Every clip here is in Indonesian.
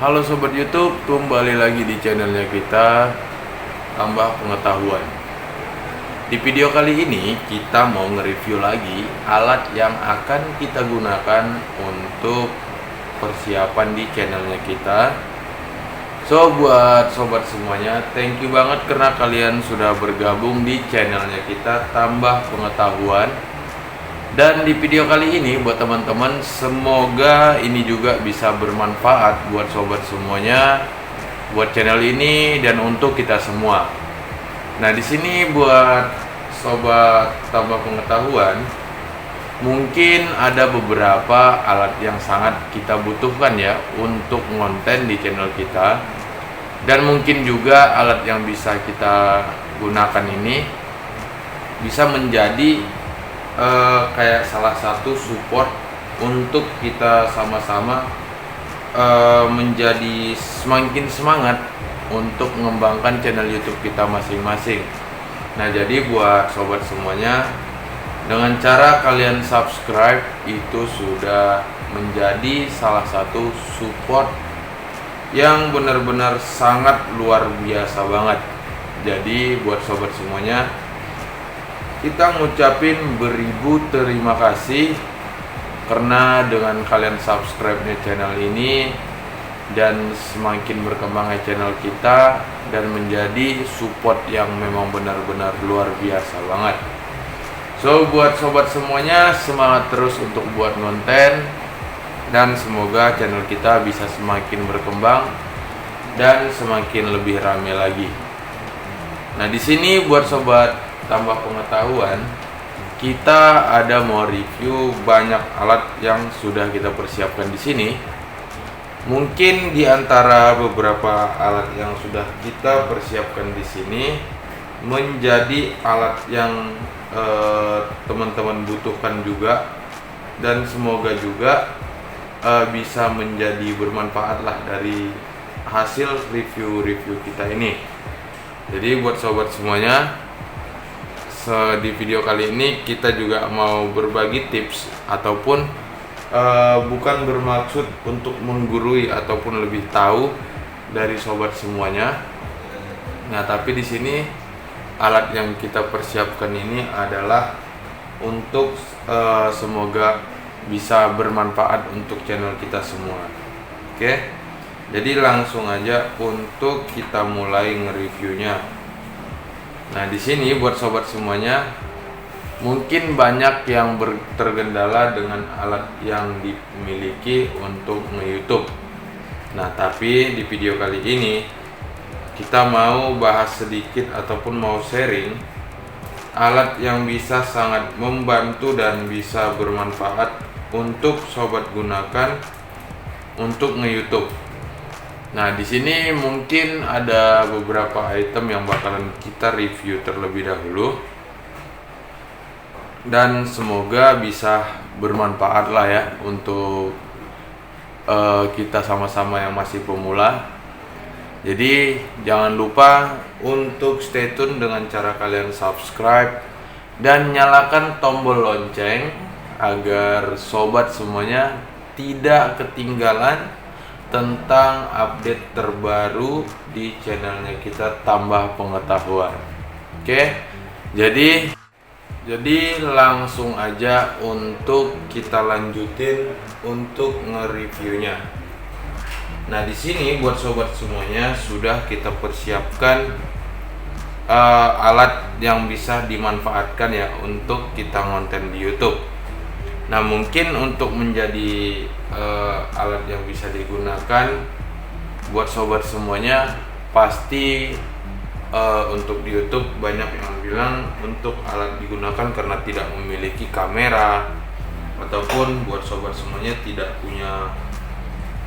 Halo Sobat YouTube, kembali lagi di channelnya kita Tambah Pengetahuan. Di video kali ini kita mau nge-review lagi alat yang akan kita gunakan untuk persiapan di channelnya kita. So buat sobat semuanya, thank you banget karena kalian sudah bergabung di channelnya kita Tambah Pengetahuan. Dan di video kali ini buat teman-teman, semoga ini juga bisa bermanfaat buat sobat semuanya, buat channel ini dan untuk kita semua. Nah, di sini buat sobat Tambah Pengetahuan, mungkin ada beberapa alat yang sangat kita butuhkan ya untuk konten di channel kita. Dan mungkin juga alat yang bisa kita gunakan ini bisa menjadi kayak salah satu support untuk kita sama-sama menjadi semakin semangat untuk mengembangkan channel YouTube kita masing-masing. Nah, jadi buat sobat semuanya, dengan cara kalian subscribe itu sudah menjadi salah satu support yang benar-benar sangat luar biasa banget. Jadi buat sobat semuanya, kita ngucapin beribu terima kasih karena dengan kalian subscribe-nya channel ini dan semakin berkembangnya channel kita dan menjadi support yang memang benar-benar luar biasa banget. So buat sobat semuanya, semangat terus untuk buat konten dan semoga channel kita bisa semakin berkembang dan semakin lebih ramai lagi. Nah, di sini buat sobat Tambah Pengetahuan, kita ada mau review banyak alat yang sudah kita persiapkan di sini. Mungkin di antara beberapa alat yang sudah kita persiapkan di sini menjadi alat yang teman-teman butuhkan juga, dan semoga juga bisa menjadi bermanfaat lah dari hasil review-review kita ini. Jadi buat sobat semuanya, di video kali ini kita juga mau berbagi tips ataupun bukan bermaksud untuk menggurui ataupun lebih tahu dari sobat semuanya. Nah, tapi di sini alat yang kita persiapkan ini adalah untuk semoga bisa bermanfaat untuk channel kita semua. Oke. Jadi langsung aja untuk kita mulai nge-reviewnya. Nah, di sini buat sobat semuanya, mungkin banyak yang tergendala dengan alat yang dimiliki untuk nge-YouTube. Nah, tapi di video kali ini kita mau bahas sedikit ataupun mau sharing alat yang bisa sangat membantu dan bisa bermanfaat untuk sobat gunakan untuk nge-YouTube. Nah, di sini mungkin ada beberapa item yang bakalan kita review terlebih dahulu dan semoga bisa bermanfaat lah ya untuk kita sama-sama yang masih pemula. Jadi jangan lupa untuk stay tune dengan cara kalian subscribe dan nyalakan tombol lonceng agar sobat semuanya tidak ketinggalan tentang update terbaru di channelnya kita Tambah Pengetahuan. Oke, jadi langsung aja untuk kita lanjutin untuk nge-reviewnya. Nah, di sini buat sobat semuanya sudah kita persiapkan alat yang bisa dimanfaatkan ya untuk kita konten di YouTube. Nah, mungkin untuk menjadi alat yang bisa digunakan buat sobat semuanya, pasti untuk di YouTube banyak yang bilang untuk alat digunakan karena tidak memiliki kamera, ataupun buat sobat semuanya tidak punya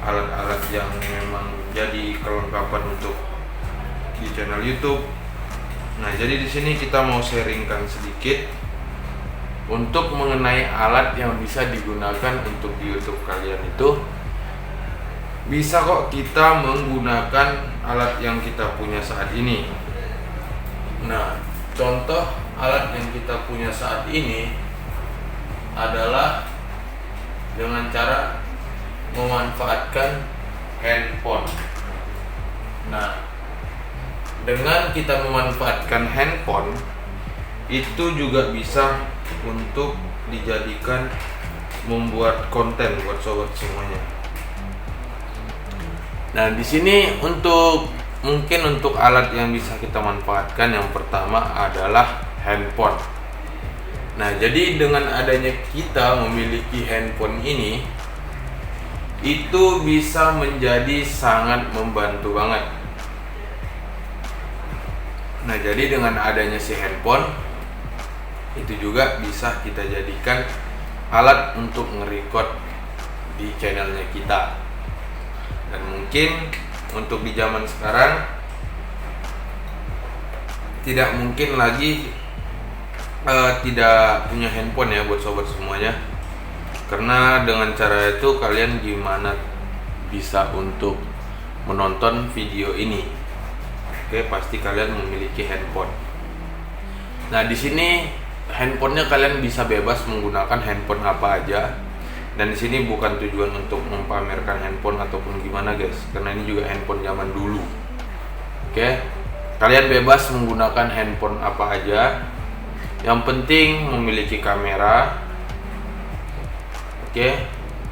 alat-alat yang memang jadi kelengkapan untuk di channel YouTube. Nah, jadi di sini kita mau sharingkan sedikit untuk mengenai alat yang bisa digunakan untuk di YouTube kalian. Itu bisa kok kita menggunakan alat yang kita punya saat ini. Nah, contoh alat yang kita punya saat ini adalah dengan cara memanfaatkan handphone. Nah, dengan kita memanfaatkan handphone itu juga bisa untuk dijadikan membuat konten buat sobat semuanya. Nah, di sini mungkin untuk alat yang bisa kita manfaatkan, yang pertama adalah handphone. Nah, jadi dengan adanya kita memiliki handphone ini, itu bisa menjadi sangat membantu banget. Nah, jadi dengan adanya si handphone, itu juga bisa kita jadikan alat untuk nge-record di channelnya kita. Dan mungkin untuk di zaman sekarang tidak mungkin lagi tidak punya handphone ya buat sobat semuanya, karena dengan cara itu kalian gimana bisa untuk menonton video ini. Oke, pasti kalian memiliki handphone. Nah, di sini handphonenya kalian bisa bebas menggunakan handphone apa aja, dan di sini bukan tujuan untuk mempamerkan handphone ataupun gimana guys, karena ini juga handphone zaman dulu. Oke, kalian bebas menggunakan handphone apa aja. Yang penting memiliki kamera. Oke.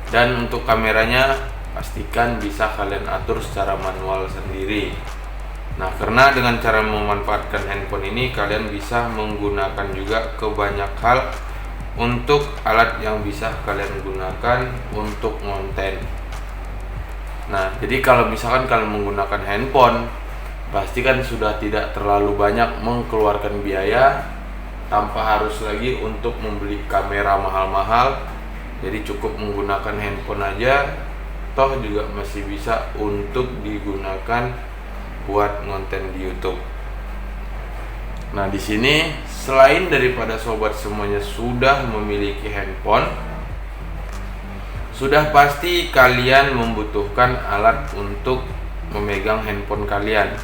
Dan untuk kameranya pastikan bisa kalian atur secara manual sendiri. Nah, karena dengan cara memanfaatkan handphone ini kalian bisa menggunakan juga ke banyak hal untuk alat yang bisa kalian gunakan untuk konten. Nah, jadi kalau misalkan kalian menggunakan handphone, pastikan sudah tidak terlalu banyak mengeluarkan biaya tanpa harus lagi untuk membeli kamera mahal-mahal. Jadi cukup menggunakan handphone aja, toh juga masih bisa untuk digunakan buat konten di YouTube. Nah, di sini selain daripada sobat semuanya sudah memiliki handphone, sudah pasti kalian membutuhkan alat untuk memegang handphone kalian.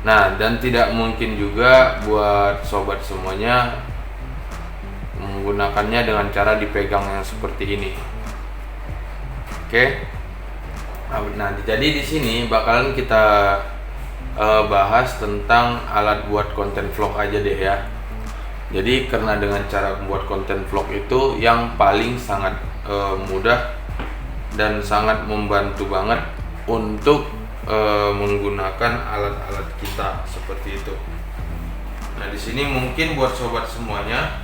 Nah, dan tidak mungkin juga buat sobat semuanya menggunakannya dengan cara dipegang yang seperti ini. Oke. Nah, jadi di sini bakalan kita bahas tentang alat buat konten vlog aja deh ya. Jadi karena dengan cara membuat konten vlog itu yang paling sangat mudah dan sangat membantu banget untuk menggunakan alat-alat kita seperti itu. Nah, di sini mungkin buat sobat semuanya,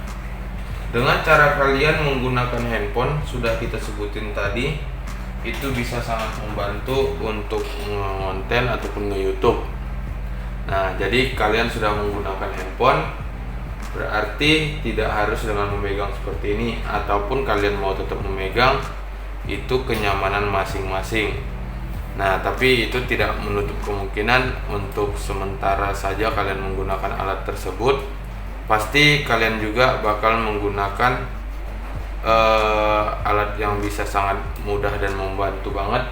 dengan cara kalian menggunakan handphone sudah kita sebutin tadi, itu bisa sangat membantu untuk ngonten ataupun nge-YouTube. Nah, jadi kalian sudah menggunakan handphone, berarti tidak harus dengan memegang seperti ini, ataupun kalian mau tetap memegang, itu kenyamanan masing-masing. Nah, tapi itu tidak menutup kemungkinan untuk sementara saja kalian menggunakan alat tersebut, pasti kalian juga bakal menggunakan alat yang bisa sangat mudah dan membantu banget,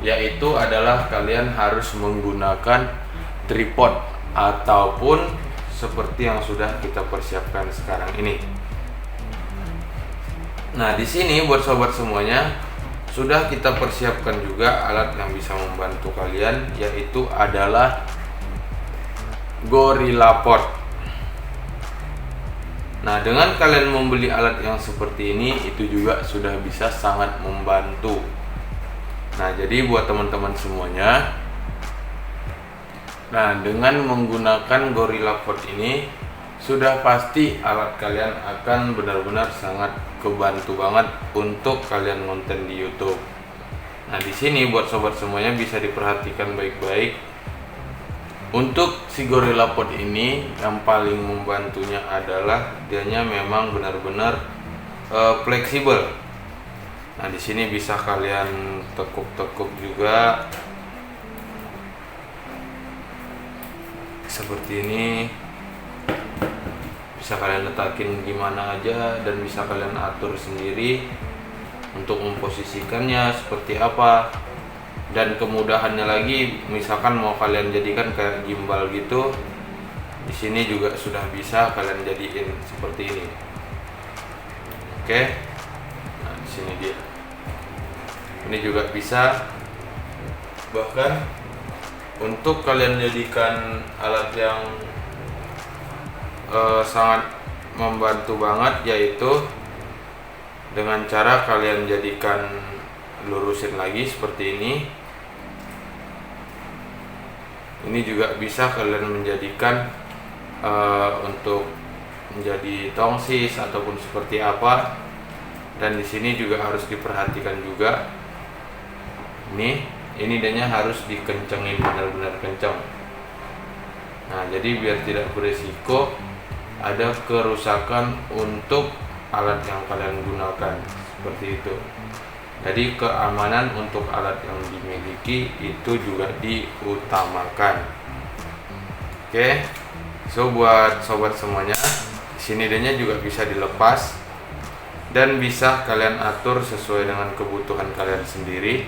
yaitu adalah kalian harus menggunakan tripod ataupun seperti yang sudah kita persiapkan sekarang ini. Nah, di sini buat sobat semuanya sudah kita persiapkan juga alat yang bisa membantu kalian, yaitu adalah GorillaPod. Nah, dengan kalian membeli alat yang seperti ini, itu juga sudah bisa sangat membantu. Nah, jadi buat teman-teman semuanya, nah dengan menggunakan GorillaPod ini, sudah pasti alat kalian akan benar-benar sangat kebantu banget untuk kalian konten di YouTube. Nah, di sini buat sobat semuanya bisa diperhatikan baik-baik. Untuk si GorillaPod ini yang paling membantunya adalah dianya memang benar-benar fleksibel. Nah, di sini bisa kalian tekuk-tekuk juga seperti ini. Bisa kalian letakin gimana aja dan bisa kalian atur sendiri untuk memposisikannya seperti apa. Dan kemudahannya lagi, misalkan mau kalian jadikan kayak gimbal gitu, di sini juga sudah bisa kalian jadiin seperti ini. Oke. Nah, di sini dia. Ini juga bisa. Bahkan untuk kalian jadikan alat yang sangat membantu banget, yaitu dengan cara kalian jadikan lurusin lagi seperti ini. Ini juga bisa kalian menjadikan untuk menjadi tongsis ataupun seperti apa. Dan di sini juga harus diperhatikan juga. Ini danya harus dikencengin benar-benar kencang. Nah, jadi biar tidak berisiko ada kerusakan untuk alat yang kalian gunakan seperti itu. Jadi keamanan untuk alat yang dimiliki itu juga diutamakan. Oke, so buat sobat semuanya, sini danya juga bisa dilepas dan bisa kalian atur sesuai dengan kebutuhan kalian sendiri.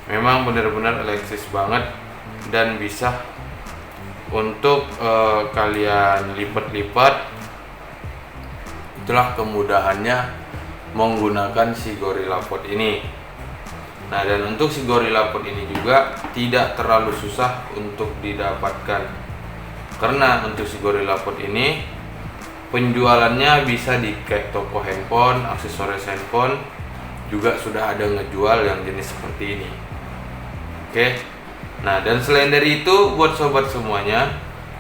Memang benar-benar eleksis banget dan bisa untuk kalian lipat-lipat. Itulah kemudahannya menggunakan si Gorilla Pod ini. Nah, dan untuk si Gorilla Pod ini juga tidak terlalu susah untuk didapatkan, karena untuk si Gorilla Pod ini penjualannya bisa di kayak toko handphone, aksesoris handphone juga sudah ada ngejual yang jenis seperti ini. Oke. Nah, dan selain dari itu, buat sobat semuanya,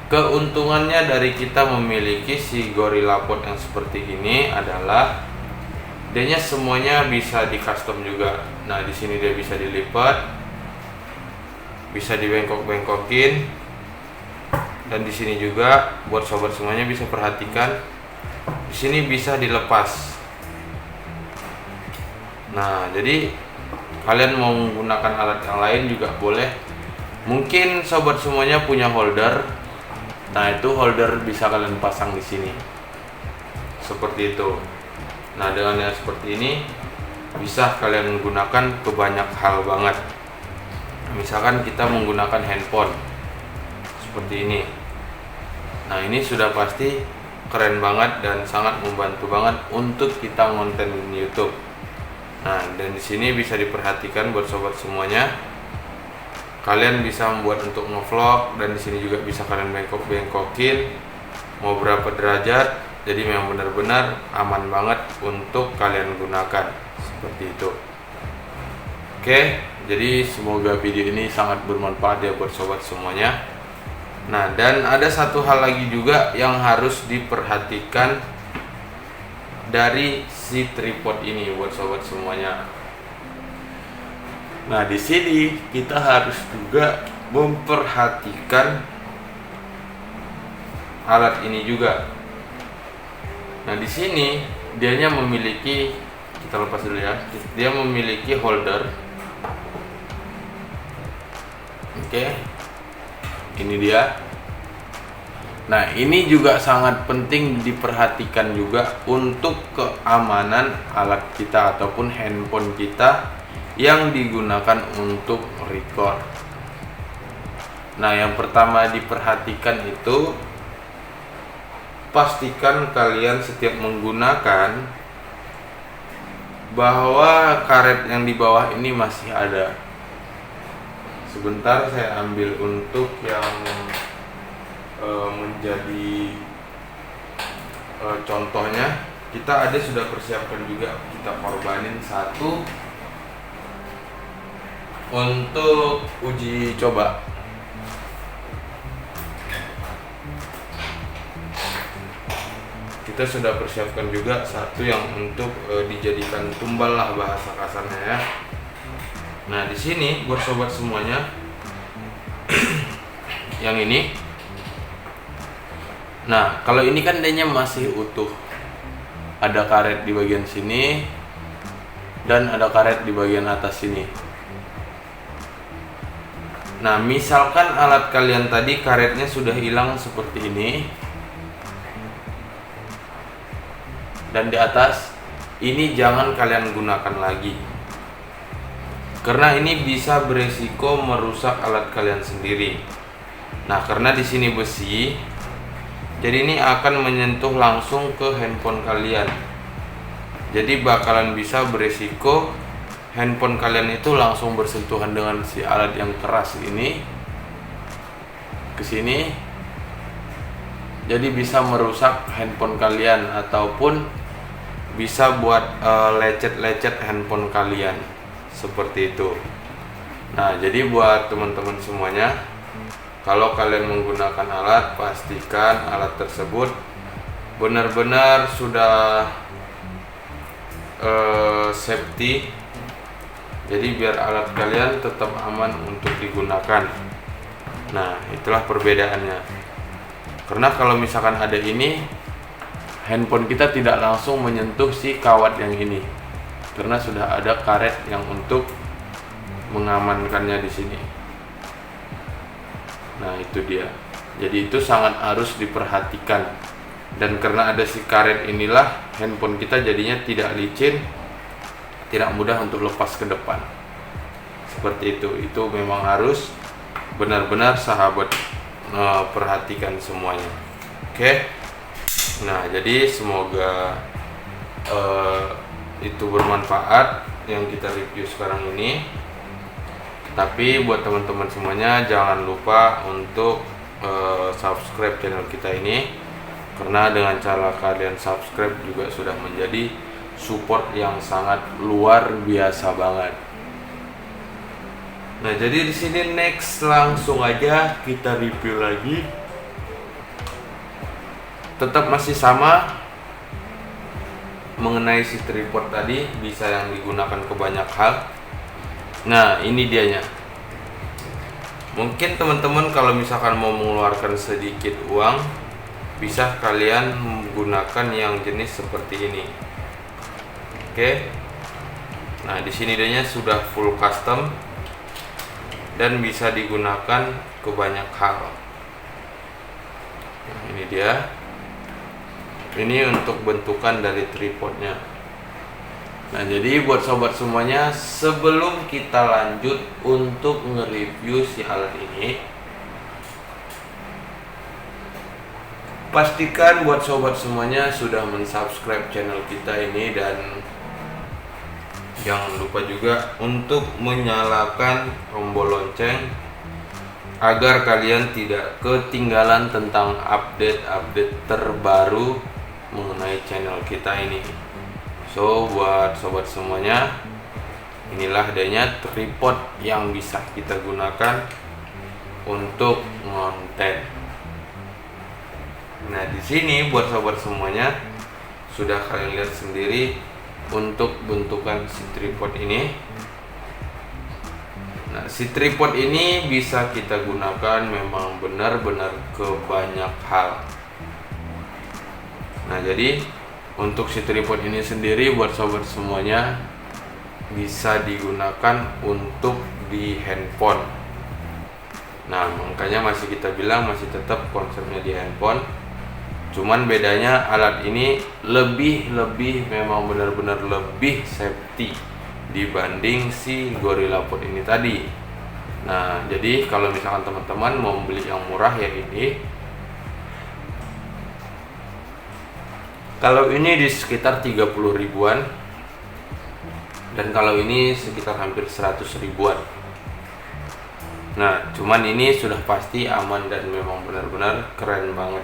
keuntungannya dari kita memiliki si Gorilla Pod yang seperti ini adalah dia semuanya bisa di custom juga. Nah, di sini dia bisa dilipat, bisa dibengkok-bengkokin, dan di sini juga buat sobat semuanya bisa perhatikan, di sini bisa dilepas. Nah, jadi kalian mau menggunakan alat yang lain juga boleh. Mungkin sobat semuanya punya holder. Nah, itu holder bisa kalian pasang di sini. Seperti itu. Nah, dengan yang seperti ini bisa kalian gunakan ke banyak hal banget. Misalkan kita menggunakan handphone seperti ini. Nah, ini sudah pasti keren banget dan sangat membantu banget untuk kita konten YouTube. Nah, dan di sini bisa diperhatikan buat sobat semuanya. Kalian bisa membuat untuk ngevlog, dan di sini juga bisa kalian bengkok-bengkokin mau berapa derajat. Jadi memang benar-benar aman banget untuk kalian gunakan seperti itu. Oke, jadi semoga video ini sangat bermanfaat ya buat sobat semuanya. Nah, dan ada satu hal lagi juga yang harus diperhatikan dari si tripod ini buat sobat semuanya. Nah, di sini kita harus juga memperhatikan alat ini juga. Nah, di sini dianya memiliki, kita lepas dulu ya. Dia memiliki holder. Oke. Ini dia. Nah, ini juga sangat penting diperhatikan juga untuk keamanan alat kita ataupun handphone kita yang digunakan untuk record. Nah, yang pertama diperhatikan itu, pastikan kalian setiap menggunakan bahwa karet yang di bawah ini masih ada. Sebentar saya ambil untuk yang menjadi contohnya. Kita ada sudah persiapkan juga, kita korbanin satu untuk uji coba. Kita sudah persiapkan juga satu yang untuk dijadikan tumbal lah bahasa kasarnya ya. Nah, di sini buat sobat semuanya yang ini. Nah, kalau ini kan dia masih utuh. Ada karet di bagian sini dan ada karet di bagian atas sini. Nah, misalkan alat kalian tadi karetnya sudah hilang seperti ini, dan di atas ini jangan kalian gunakan lagi, karena ini bisa beresiko merusak alat kalian sendiri. Nah, karena di sini besi, jadi ini akan menyentuh langsung ke handphone kalian. Jadi bakalan bisa beresiko handphone kalian itu langsung bersentuhan dengan si alat yang keras ini ke sini, jadi bisa merusak handphone kalian ataupun bisa buat lecet-lecet handphone kalian seperti itu. Nah, jadi buat teman-teman semuanya, kalau kalian menggunakan alat, pastikan alat tersebut benar-benar sudah safety. Jadi biar alat kalian tetap aman untuk digunakan. Nah, itulah perbedaannya. Karena kalau misalkan ada ini, handphone kita tidak langsung menyentuh si kawat yang ini, karena sudah ada karet yang untuk mengamankannya di sini. Nah, itu dia. Jadi itu sangat harus diperhatikan. Dan karena ada si karet inilah, handphone kita jadinya tidak licin, tidak mudah untuk lepas ke depan. Seperti itu. Itu memang harus benar-benar sahabat perhatikan semuanya. Oke. Nah, jadi semoga itu bermanfaat yang kita review sekarang ini. Tapi buat teman-teman semuanya, jangan lupa untuk subscribe channel kita ini, karena dengan cara kalian subscribe juga sudah menjadi support yang sangat luar biasa banget. Nah, jadi di sini next langsung aja kita review lagi. Tetap masih sama mengenai si tripod tadi, bisa yang digunakan ke banyak hal. Nah, ini dianya. Mungkin teman-teman kalau misalkan mau mengeluarkan sedikit uang, bisa kalian menggunakan yang jenis seperti ini. Oke. Nah, di sini dianya sudah full custom dan bisa digunakan ke banyak hal. Nah, ini dia. Ini untuk bentukan dari tripodnya. Nah, jadi buat sobat semuanya, sebelum kita lanjut untuk nge-review si alat ini, pastikan buat sobat semuanya sudah mensubscribe channel kita ini, dan jangan lupa juga untuk menyalakan tombol lonceng agar kalian tidak ketinggalan tentang update-update terbaru mengenai channel kita ini. So, buat sobat semuanya, inilah adanya tripod yang bisa kita gunakan untuk ngonten. Nah, di sini buat sobat semuanya sudah kalian lihat sendiri untuk bentukan si tripod ini. Nah, si tripod ini bisa kita gunakan memang benar-benar ke banyak hal. Nah, jadi untuk si tripod ini sendiri buat sobat semuanya bisa digunakan untuk di handphone. Nah, makanya masih kita bilang masih tetap konsepnya di handphone. Cuman bedanya alat ini lebih memang benar-benar lebih safety dibanding si Gorilla Pod ini tadi. Nah, jadi kalau misalkan teman-teman mau beli yang murah ya ini. Kalau ini di sekitar 30 ribuan, dan kalau ini sekitar hampir 100 ribuan. Nah, cuman ini sudah pasti aman dan memang benar-benar keren banget.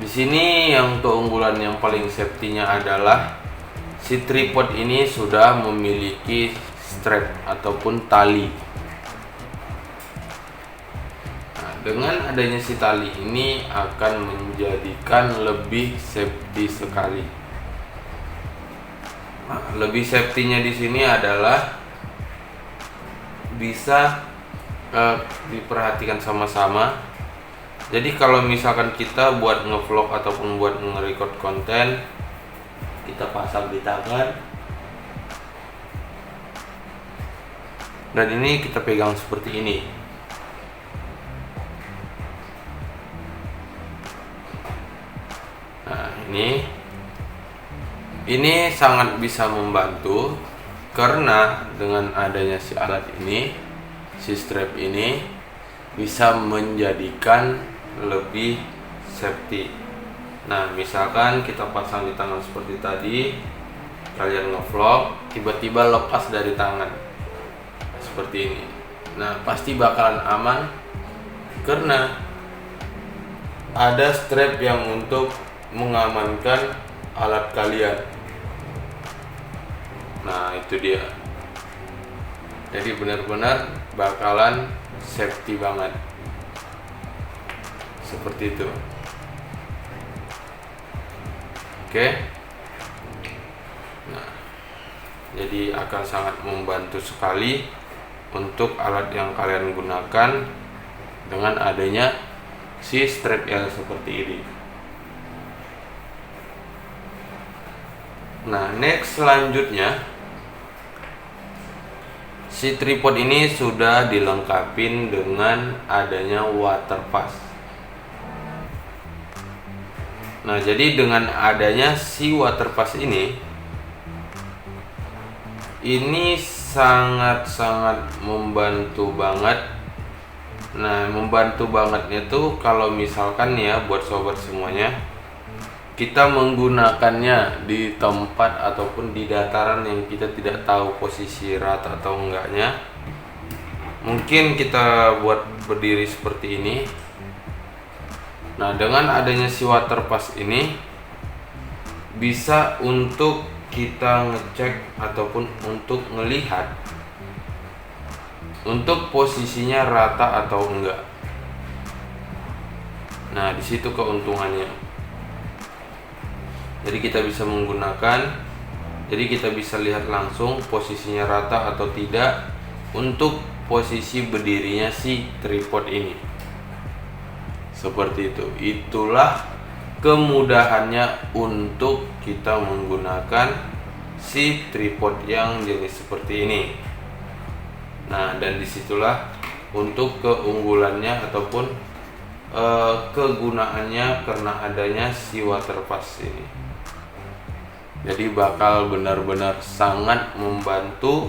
Di sini yang keunggulan yang paling safety-nya adalah si tripod ini sudah memiliki strap ataupun tali. Dengan adanya si tali ini akan menjadikan lebih safety sekali. Nah, lebih safety-nya di sini adalah bisa diperhatikan sama-sama. Jadi kalau misalkan kita buat ngevlog ataupun buat nge-record konten, kita pasang di tangan. Dan ini kita pegang seperti ini. Nah, ini sangat bisa membantu karena dengan adanya si alat ini, si strap ini bisa menjadikan lebih safety. Nah, misalkan kita pasang di tangan seperti tadi, kalian ngevlog tiba-tiba lepas dari tangan seperti ini. Nah, pasti bakalan aman karena ada strap yang untuk mengamankan alat kalian. Nah, itu dia. Jadi benar-benar bakalan safety banget. Seperti itu. Oke. Nah, jadi akan sangat membantu sekali untuk alat yang kalian gunakan dengan adanya si strap yang seperti ini. Nah, next selanjutnya si tripod ini sudah dilengkapi dengan adanya water pass. Nah, jadi dengan adanya si water pass ini sangat-sangat membantu banget. Nah, membantu bangetnya tuh kalau misalkan ya buat sobat semuanya, kita menggunakannya di tempat ataupun di dataran yang kita tidak tahu posisi rata atau enggaknya. Mungkin kita buat berdiri seperti ini. Nah, dengan adanya si water pass ini bisa untuk kita ngecek ataupun untuk melihat untuk posisinya rata atau enggak. Nah, di situ keuntungannya. Jadi kita bisa menggunakan, jadi kita bisa lihat langsung posisinya rata atau tidak untuk posisi berdirinya si tripod ini. Seperti itu. Itulah kemudahannya untuk kita menggunakan si tripod yang jenis seperti ini. Nah, dan disitulah untuk keunggulannya ataupun kegunaannya karena adanya si water pass ini. Jadi bakal benar-benar sangat membantu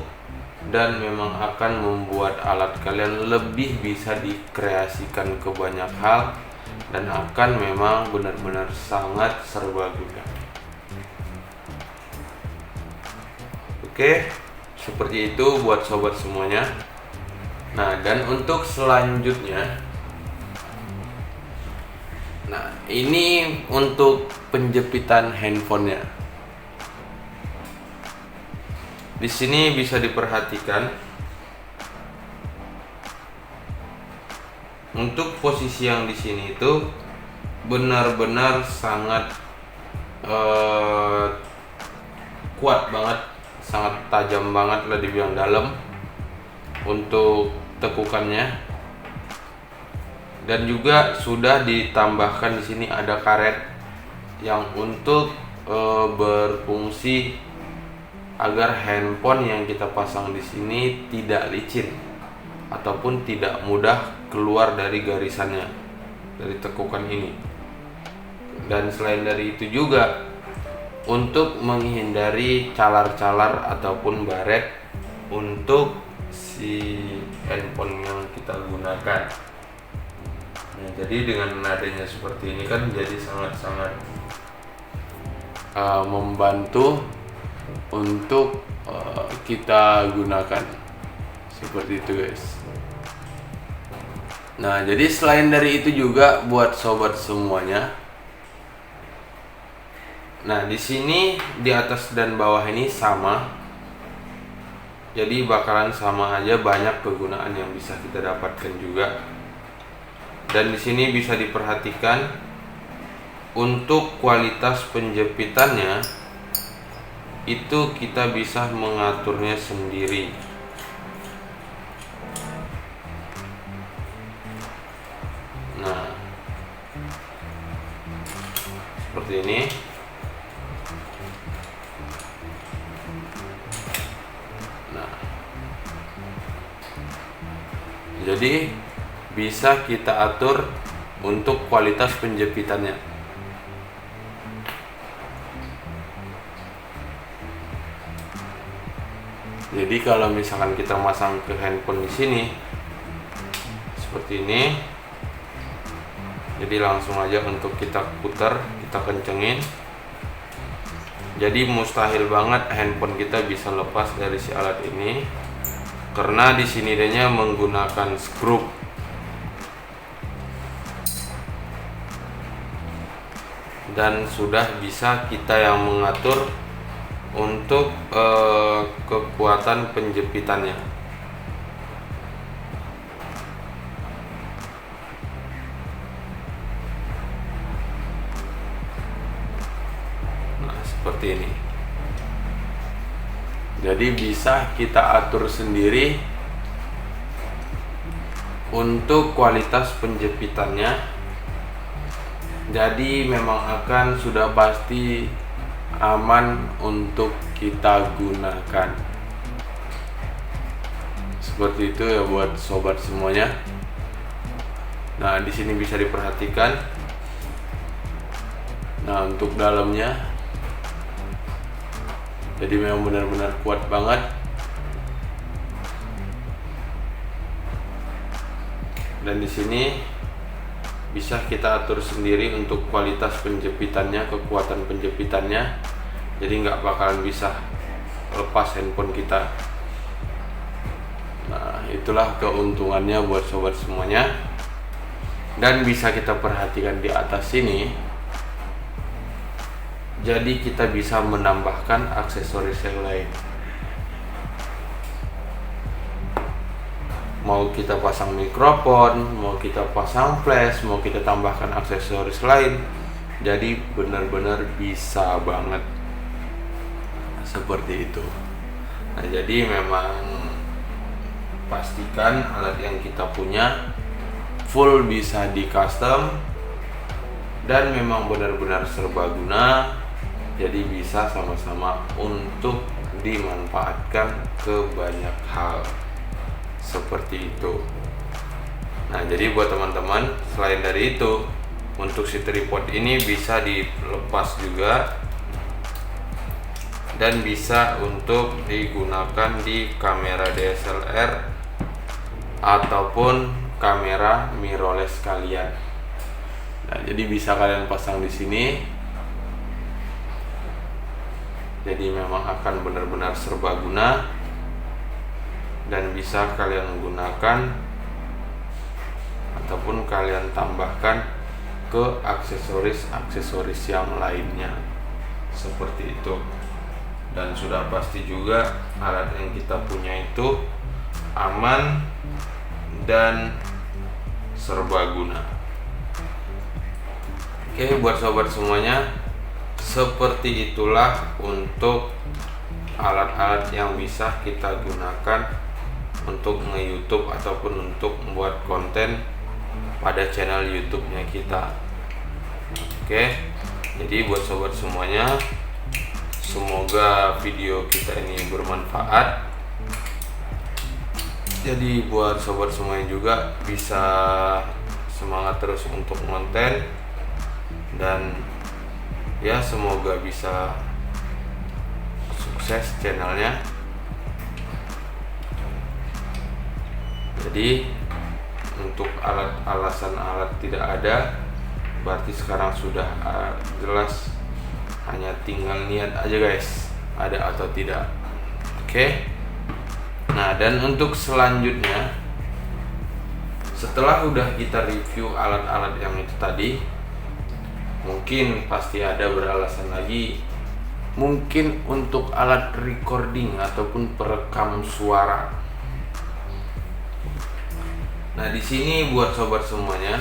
dan memang akan membuat alat kalian lebih bisa dikreasikan ke banyak hal dan akan memang benar-benar sangat serbaguna. Oke, seperti itu buat sobat semuanya. Nah, dan untuk selanjutnya, nah ini untuk penjepitan handphonenya. Di sini bisa diperhatikan untuk posisi yang di sini itu benar-benar sangat kuat banget, sangat tajam banget lah dibilang dalam untuk tekukannya. Dan juga sudah ditambahkan di sini ada karet yang untuk berfungsi agar handphone yang kita pasang di sini tidak licin ataupun tidak mudah keluar dari garisannya, dari tekukan ini. Dan selain dari itu juga untuk menghindari calar-calar ataupun baret untuk si handphone yang kita gunakan. Nah, jadi dengan adanya seperti ini kan jadi sangat-sangat membantu untuk kita gunakan seperti itu, guys. Nah, jadi selain dari itu juga buat sobat semuanya. Nah, di sini di atas dan bawah ini sama. Jadi bakalan sama aja, banyak kegunaan yang bisa kita dapatkan juga. Dan di sini bisa diperhatikan untuk kualitas penjepitannya itu kita bisa mengaturnya sendiri. Nah, seperti ini. Nah, jadi bisa kita atur untuk kualitas penjepitannya. Jadi kalau misalkan kita masang ke handphone di sini seperti ini, jadi langsung aja untuk kita putar, kita kencengin. Jadi mustahil banget handphone kita bisa lepas dari si alat ini, karena di sini dia menggunakan skrup. Dan sudah bisa kita yang mengatur untuk kekuatan penjepitannya. Nah, seperti ini. Jadi bisa kita atur sendiri untuk kualitas penjepitannya. Jadi memang akan sudah pasti aman untuk kita gunakan. Seperti itu ya buat sobat semuanya. Nah, di sini bisa diperhatikan. Nah, untuk dalamnya, jadi memang benar-benar kuat banget. Dan di sini bisa kita atur sendiri untuk kualitas penjepitannya, kekuatan penjepitannya. Jadi nggak bakalan bisa lepas handphone kita. Nah, itulah keuntungannya buat sobat semuanya. Dan bisa kita perhatikan di atas sini. Jadi kita bisa menambahkan aksesoris yang lain. Mau kita pasang mikrofon, mau kita pasang flash, mau kita tambahkan aksesoris lain, jadi benar-benar bisa banget seperti itu. Nah, jadi memang pastikan alat yang kita punya full bisa di custom dan memang benar-benar serbaguna, jadi bisa sama-sama untuk dimanfaatkan ke banyak hal. Seperti itu. Nah, jadi buat teman-teman, selain dari itu, untuk si tripod ini bisa dilepas juga dan bisa untuk digunakan di kamera DSLR ataupun kamera mirrorless kalian. Nah, jadi bisa kalian pasang di sini. Jadi memang akan benar-benar serbaguna dan bisa kalian gunakan ataupun kalian tambahkan ke aksesoris-aksesoris yang lainnya, seperti itu. Dan sudah pasti juga alat yang kita punya itu aman dan serbaguna. Oke, buat sobat semuanya, seperti itulah untuk alat-alat yang bisa kita gunakan untuk nge-YouTube ataupun untuk membuat konten pada channel YouTube-nya kita. Oke, jadi buat sobat semuanya, semoga video kita ini bermanfaat. Jadi buat sobat semuanya juga bisa semangat terus untuk konten, dan ya semoga bisa sukses channelnya. Jadi untuk alasan alat tidak ada, berarti sekarang sudah jelas, hanya tinggal niat aja guys, ada atau tidak. Oke. Nah, dan untuk selanjutnya, setelah udah kita review alat-alat yang itu tadi, mungkin pasti ada beralasan lagi, mungkin untuk alat recording ataupun perekam suara. Nah, di sini buat sobat semuanya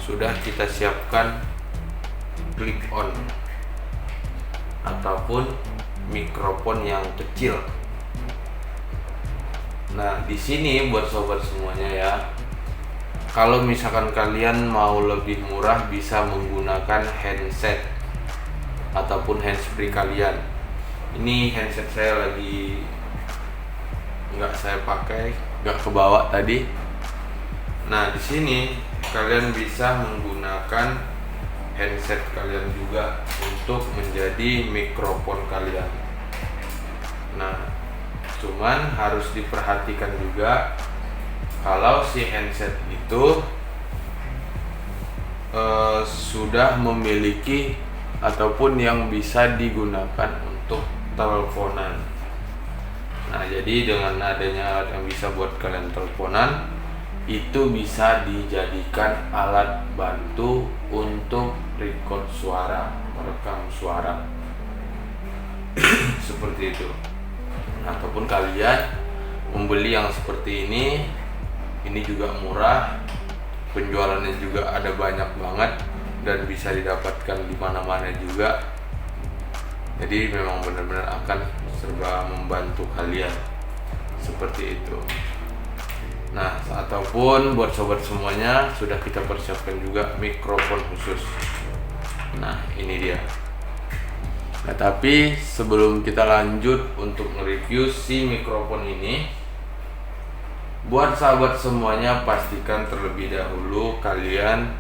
sudah kita siapkan clip on ataupun mikrofon yang kecil. Nah, di sini buat sobat semuanya ya, kalau misalkan kalian mau lebih murah bisa menggunakan handset ataupun handsfree kalian. Ini handset saya lagi nggak saya pakai, nggak kebawa tadi. Nah, di sini kalian bisa menggunakan handset kalian juga untuk menjadi mikrofon kalian. Nah, cuman harus diperhatikan juga kalau si handset itu sudah memiliki ataupun yang bisa digunakan untuk teleponan. Nah, jadi dengan adanya alat yang bisa buat kalian teleponan, itu bisa dijadikan alat bantu untuk record suara, merekam suara. Seperti itu. Ataupun kalian membeli yang seperti ini juga murah, penjualannya juga ada banyak banget dan bisa didapatkan di mana-mana juga. Jadi memang benar-benar akan serba membantu kalian seperti itu. Nah, ataupun buat sobat semuanya sudah kita persiapkan juga mikrofon khusus. Nah, ini dia. Nah, tapi sebelum kita lanjut untuk nge-review si mikrofon ini, buat sahabat semuanya pastikan terlebih dahulu kalian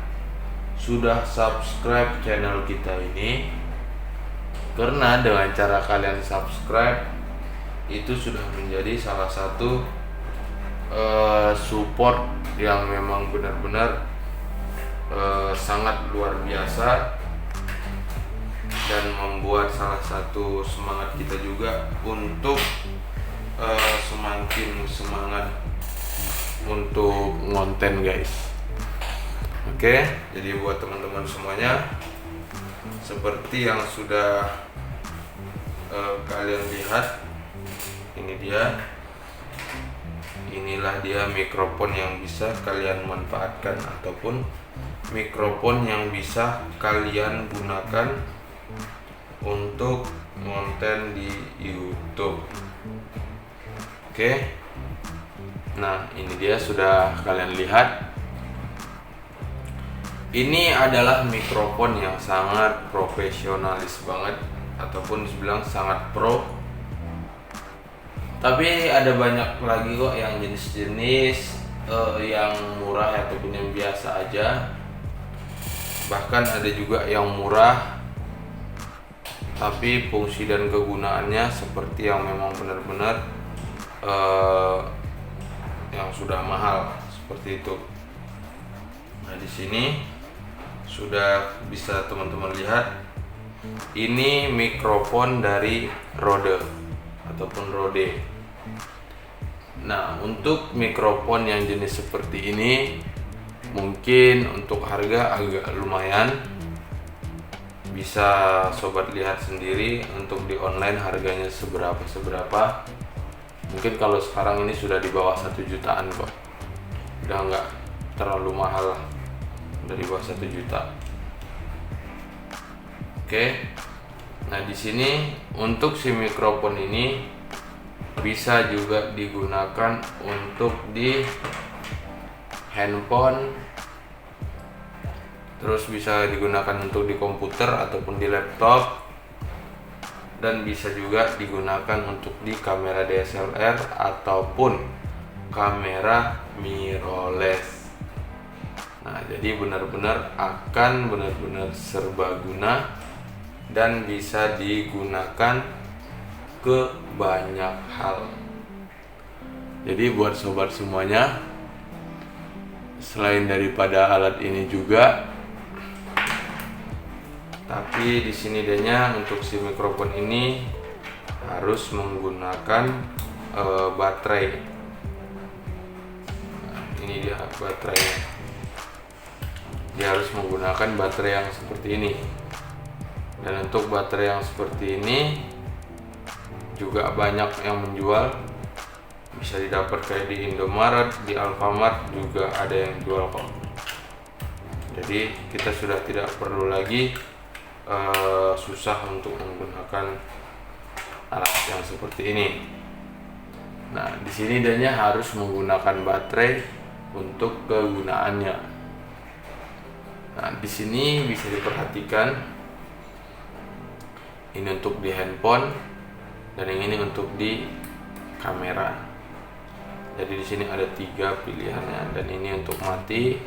sudah subscribe channel kita ini, karena dengan cara kalian subscribe itu sudah menjadi salah satu support yang memang benar-benar sangat luar biasa dan membuat salah satu semangat kita juga untuk semakin semangat untuk ngonten, guys. Oke, jadi buat teman-teman semuanya, seperti yang sudah kalian lihat, inilah dia mikrofon yang bisa kalian manfaatkan ataupun mikrofon yang bisa kalian gunakan untuk konten di YouTube. Oke. Nah, ini dia sudah kalian lihat. Ini adalah mikrofon yang sangat profesionalis banget ataupun dibilang sangat pro. Tapi ada banyak lagi kok yang jenis-jenis yang murah ataupun yang biasa aja. Bahkan ada juga yang murah tapi fungsi dan kegunaannya seperti yang memang benar-benar yang sudah mahal seperti itu. Nah, di sini sudah bisa teman-teman lihat, ini mikrofon dari Rode ataupun Rode. Nah, untuk mikrofon yang jenis seperti ini mungkin untuk harga agak lumayan. Bisa sobat lihat sendiri untuk di online harganya seberapa. Mungkin kalau sekarang ini sudah di bawah 1 jutaan kok. Udah nggak terlalu mahal lah, dari bawah 1 juta. Oke. Nah, di sini untuk si mikrofon ini bisa juga digunakan untuk di handphone, terus bisa digunakan untuk di komputer ataupun di laptop, dan bisa juga digunakan untuk di kamera DSLR ataupun kamera mirrorless. Nah, jadi benar-benar akan benar-benar serbaguna dan bisa digunakan ke banyak hal. Jadi buat sobat semuanya, selain daripada alat ini juga, tapi di sini adanya untuk si mikrofon ini harus menggunakan baterai. Nah, ini dia baterainya. Dia harus menggunakan baterai yang seperti ini. Dan untuk baterai yang seperti ini juga banyak yang menjual, bisa didapat kayak di Indomaret, di Alfamart juga ada yang jual kok. Jadi kita sudah tidak perlu lagi susah untuk menggunakan alat yang seperti ini. Nah, di sini dia harus menggunakan baterai untuk kegunaannya. Nah, di sini bisa diperhatikan, ini untuk di handphone dan yang ini untuk di kamera. Jadi di sini ada 3 pilihannya, dan ini untuk mati,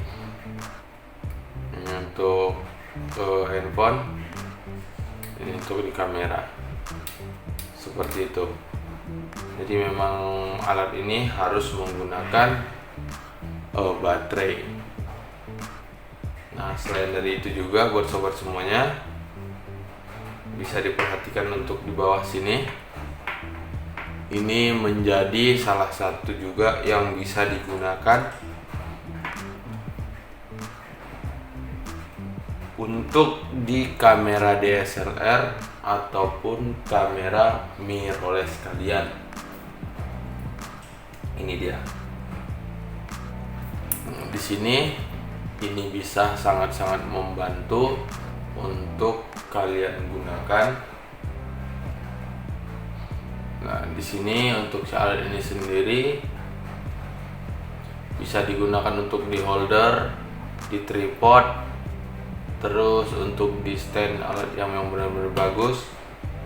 ini untuk handphone, ini untuk di kamera. Seperti itu. Jadi memang alat ini harus menggunakan baterai. Nah, selain dari itu juga buat sobat semuanya, bisa diperhatikan untuk di bawah sini. Ini menjadi salah satu juga yang bisa digunakan untuk di kamera DSLR ataupun kamera mirrorless kalian. Ini dia. Di sini ini bisa sangat-sangat membantu untuk kalian gunakan. Nah, di sini untuk alat ini sendiri bisa digunakan untuk di holder, di tripod, terus untuk di stand alat yang benar-benar bagus,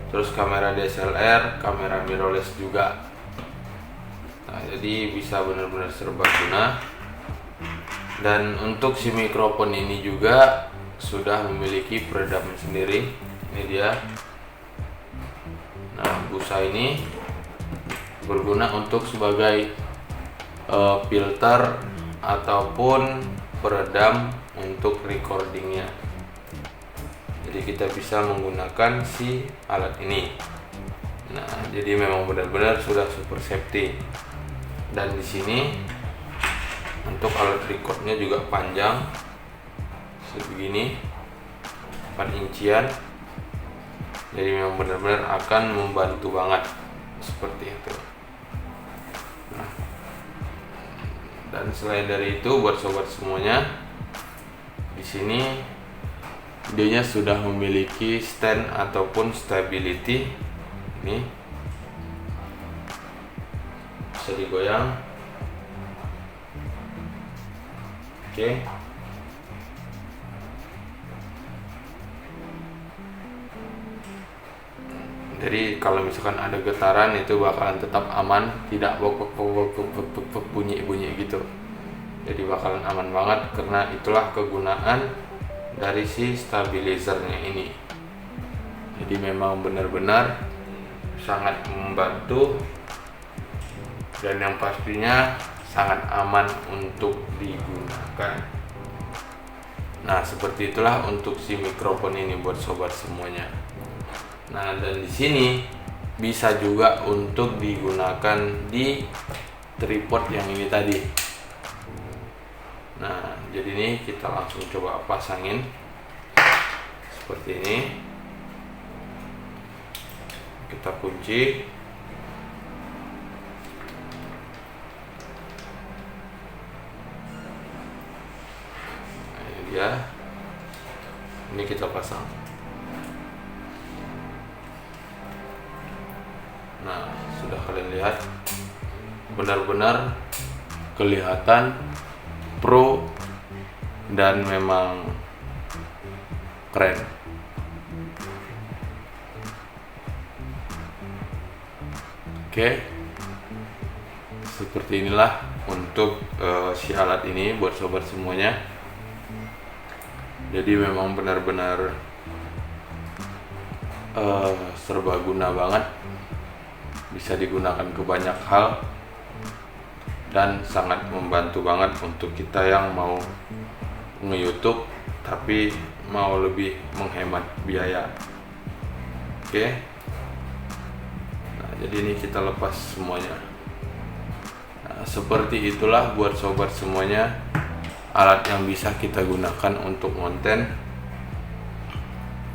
terus kamera DSLR, kamera mirrorless juga. Nah, jadi bisa benar-benar serbaguna. Dan untuk si mikrofon ini juga sudah memiliki peredam sendiri. Ini dia. Nah, busa ini berguna untuk sebagai filter ataupun peredam untuk recordingnya. Jadi kita bisa menggunakan si alat ini. Nah, jadi memang benar-benar sudah super safety. Dan di sini untuk alat recordnya juga panjang sebegini, 4 incian. Jadi memang benar-benar akan membantu banget seperti itu. Nah, dan selain dari itu, buat sobat semuanya, di sini dia sudah memiliki stand ataupun stability. Ini bisa digoyang. Oke. Jadi kalau misalkan ada getaran itu bakalan tetap aman, tidak bunyi gitu. Jadi bakalan aman banget, karena itulah kegunaan dari si stabilizernya ini. Jadi memang benar-benar sangat membantu, dan yang pastinya sangat aman untuk digunakan. Nah, seperti itulah untuk si mikrofon ini buat sobat semuanya. Nah, dan di sini bisa juga untuk digunakan di tripod yang ini tadi. Nah, jadi ini kita langsung coba pasangin seperti ini. Kita kunci. Nah, ini dia. Ini kita pasang. Nah, sudah kalian lihat, benar-benar kelihatan pro dan memang keren. Oke, seperti inilah untuk si alat ini buat sobat semuanya. Jadi memang benar-benar serbaguna banget, bisa digunakan ke banyak hal, dan sangat membantu banget untuk kita yang mau nge-YouTube tapi mau lebih menghemat biaya. Oke. Nah, jadi ini kita lepas semuanya. Nah, seperti itulah buat sobat semuanya alat yang bisa kita gunakan untuk konten.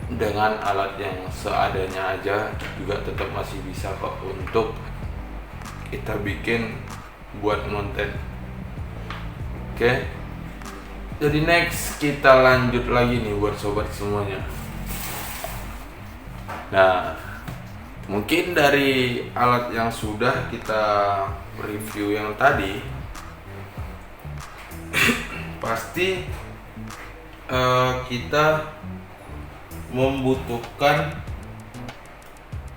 Dengan alat yang seadanya aja juga tetap masih bisa kok untuk kita bikin buat konten. Oke. Jadi next kita lanjut lagi nih buat sobat semuanya. Nah, mungkin dari alat yang sudah kita review yang tadi pasti kita membutuhkan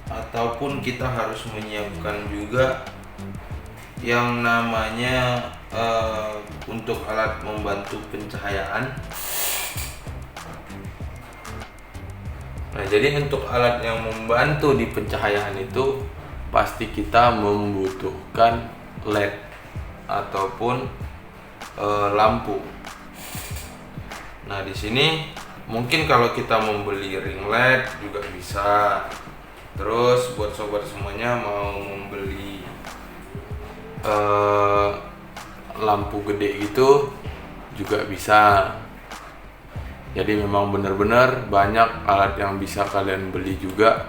ataupun kita harus menyiapkan juga yang namanya untuk alat membantu pencahayaan. Nah, jadi untuk alat yang membantu di pencahayaan itu pasti kita membutuhkan LED ataupun lampu. Nah, di sini Mungkin kalau kita membeli ring LED juga bisa. Terus buat sobat semuanya mau membeli lampu gede gitu juga bisa. Jadi memang benar-benar banyak alat yang bisa kalian beli juga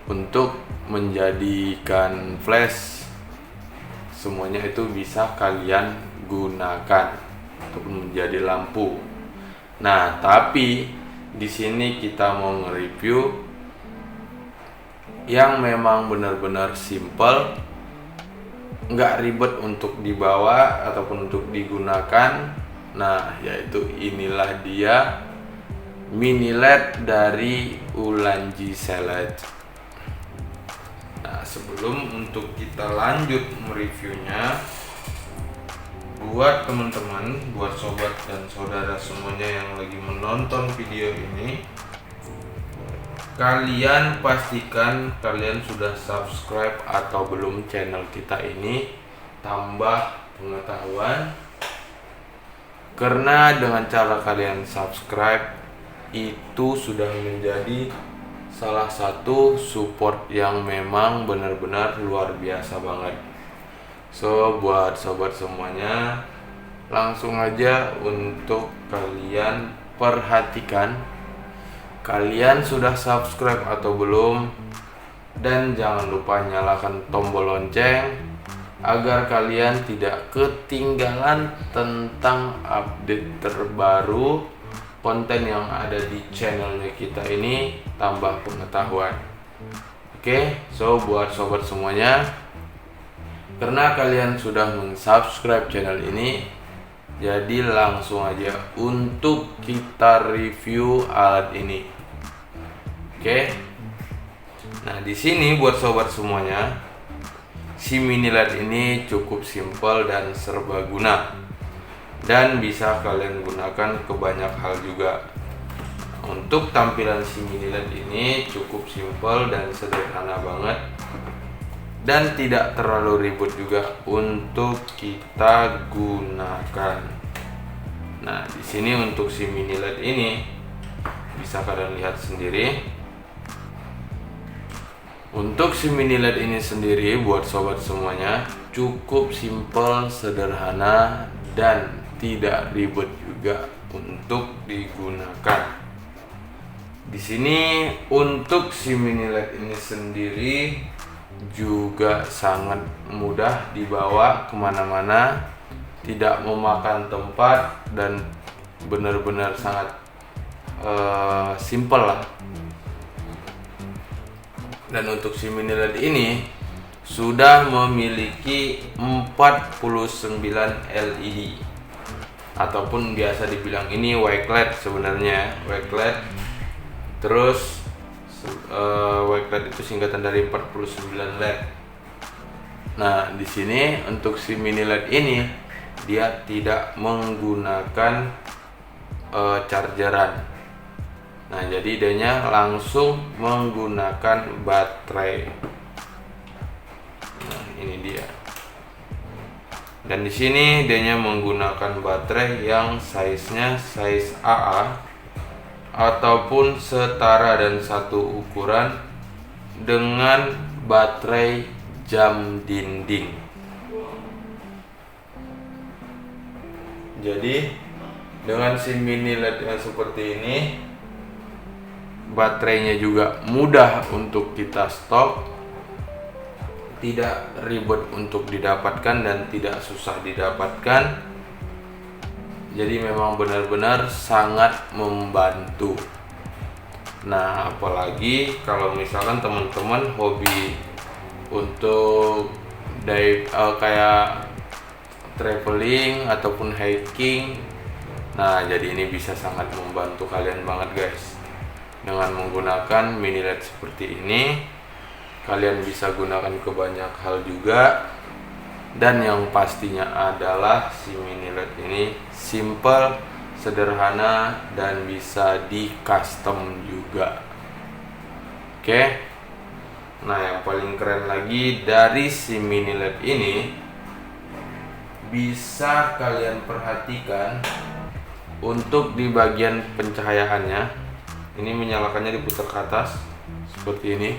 untuk menjadikan flash. Semuanya itu bisa kalian gunakan untuk menjadi lampu. Nah, tapi di sini kita mau nge-review yang memang benar-benar simple, nggak ribet untuk dibawa ataupun untuk digunakan. Nah, yaitu inilah dia mini LED dari Ulanzi Select. Nah, sebelum untuk kita lanjut mereviewnya, buat teman-teman, buat sobat dan saudara semuanya yang lagi menonton video ini, kalian pastikan kalian sudah subscribe atau belum channel kita ini, tambah pengetahuan. Karena dengan cara kalian subscribe itu sudah menjadi salah satu support yang memang benar-benar luar biasa banget. So, buat sobat semuanya, langsung aja untuk kalian perhatikan kalian sudah subscribe atau belum, dan jangan lupa nyalakan tombol lonceng agar kalian tidak ketinggalan tentang update terbaru konten yang ada di channelnya kita ini, tambah pengetahuan. Oke, so buat sobat semuanya, karena kalian sudah mensubscribe channel ini, jadi langsung aja untuk kita review alat ini. Oke. Nah, di sini buat sobat semuanya, si mini LED ini cukup simpel dan serbaguna, dan bisa kalian gunakan ke banyak hal juga. Untuk tampilan si mini LED ini cukup simpel dan sederhana banget, dan tidak terlalu ribet juga untuk kita gunakan. Nah, di sini untuk si mini LED ini bisa kalian lihat sendiri. Untuk si mini LED ini sendiri buat sobat semuanya cukup simpel, sederhana, dan tidak ribet juga untuk digunakan. Di sini untuk si mini LED ini sendiri juga sangat mudah dibawa kemana-mana, tidak memakan tempat, dan benar-benar sangat simple lah. Dan untuk si mini LED ini sudah memiliki 49 LED, ataupun biasa dibilang ini white LED sebenarnya, white LED. Terus white LED itu singkatan dari 49 LED. Nah, di sini untuk si mini LED ini dia tidak menggunakan chargeran. Nah, jadi dia langsung menggunakan baterai. Nah, ini dia. Dan di sini dia menggunakan baterai yang size-nya size AA, ataupun setara dan satu ukuran dengan baterai jam dinding. Jadi dengan si mini LED yang seperti ini, baterainya juga mudah untuk kita stok, tidak ribet untuk didapatkan dan tidak susah didapatkan. Jadi memang benar-benar sangat membantu. Nah, apalagi kalau misalkan teman-teman hobi untuk kayak traveling ataupun hiking. Nah, jadi ini bisa sangat membantu kalian banget guys. Dengan menggunakan mini LED seperti ini, kalian bisa gunakan ke banyak hal juga. Dan yang pastinya adalah si mini LED ini simple, sederhana, dan bisa di custom juga. Oke. Nah, yang paling keren lagi dari si mini LED ini, bisa kalian perhatikan Untuk di bagian pencahayaannya, ini menyalakannya diputar ke atas seperti ini.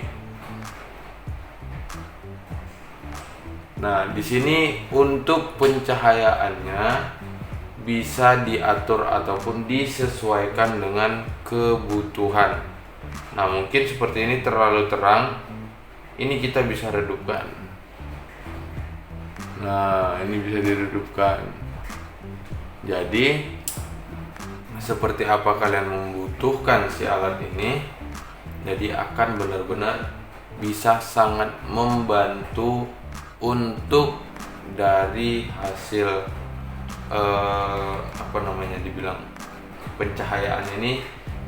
Nah, di sini untuk pencahayaannya bisa diatur ataupun disesuaikan dengan kebutuhan. Nah, mungkin seperti ini terlalu terang, ini kita bisa redupkan. Nah, ini bisa diredupkan. Jadi seperti apa kalian membutuhkan si alat ini, jadi akan benar-benar bisa sangat membantu untuk dari hasil dibilang pencahayaan ini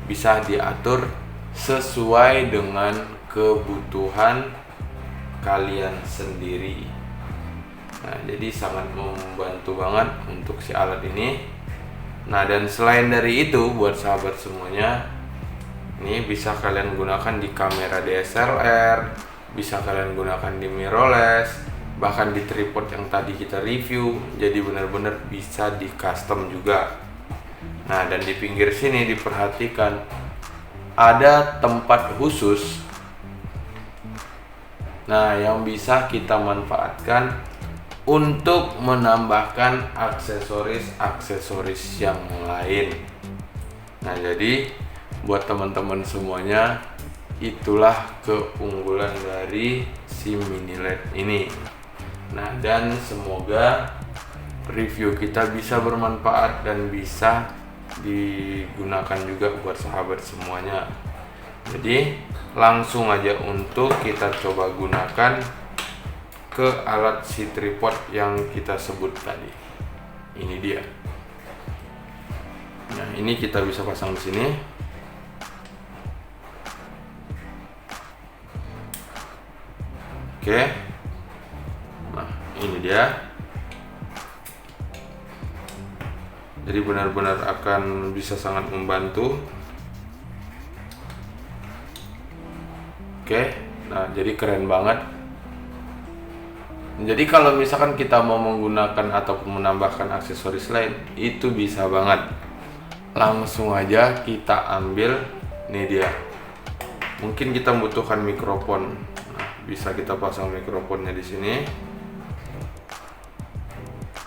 bisa diatur sesuai dengan kebutuhan kalian sendiri. Nah, jadi sangat membantu banget untuk si alat ini. Nah, dan selain dari itu, buat sahabat semuanya, ini bisa kalian gunakan di kamera DSLR, bisa kalian gunakan di mirrorless, bahkan di tripod yang tadi kita review. Jadi benar-benar bisa di custom juga. Nah, dan di pinggir sini diperhatikan ada tempat khusus. Nah, yang bisa kita manfaatkan untuk menambahkan aksesoris yang lain. Nah, jadi buat teman-teman semuanya, itulah keunggulan dari si mini LED ini. Nah, dan semoga review kita bisa bermanfaat dan bisa digunakan juga buat sahabat semuanya. Jadi langsung aja untuk kita coba gunakan ke alat si tripod yang kita sebut tadi. Ini dia. Nah, ini kita bisa pasang di sini. Oke. Nah, ini dia. Jadi benar-benar akan bisa sangat membantu. Oke. Nah, jadi keren banget. Jadi kalau misalkan kita mau menggunakan ataupun menambahkan aksesoris lain, itu bisa banget. Langsung aja kita ambil, nih dia. Mungkin kita membutuhkan mikrofon. Nah, bisa kita pasang mikrofonnya di sini.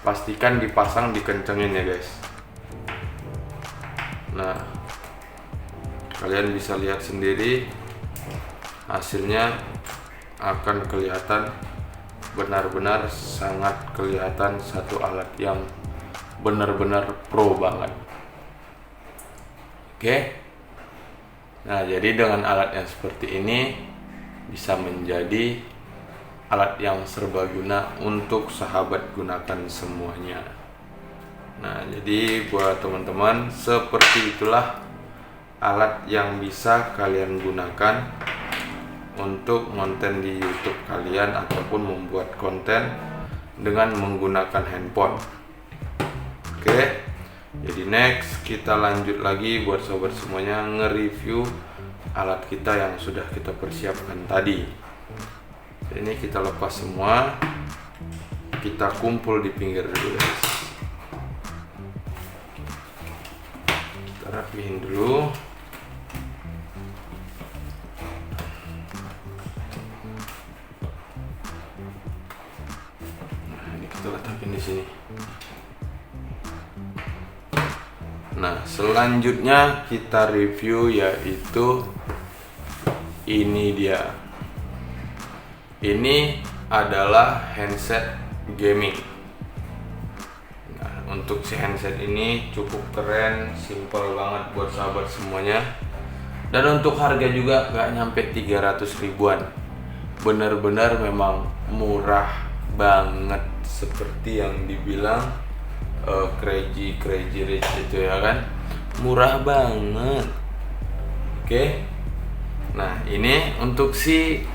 Pastikan dipasang, dikencengin ya guys. Nah, kalian bisa lihat sendiri hasilnya akan kelihatan benar-benar sangat kelihatan satu alat yang benar-benar pro banget. Oke. Nah, jadi dengan alat yang seperti ini bisa menjadi alat yang serbaguna untuk sahabat gunakan semuanya. Nah, jadi buat teman-teman, seperti itulah alat yang bisa kalian gunakan untuk konten di YouTube kalian ataupun membuat konten dengan menggunakan handphone. Oke, jadi next kita lanjut lagi buat sobat semuanya nge-review alat kita yang sudah kita persiapkan tadi. Ini kita lepas semua, kita kumpul di pinggir dulu guys. Kita rapihin dulu. Kita letakkan di sini. Nah, selanjutnya kita review yaitu ini dia. Ini adalah handset gaming. Nah, untuk si handset ini cukup keren, simple banget buat sahabat semuanya. Dan untuk harga juga gak nyampe 300 ribuan. Bener-bener memang murah banget, seperti yang dibilang crazy rich itu ya kan, murah banget. Oke. Nah, ini untuk si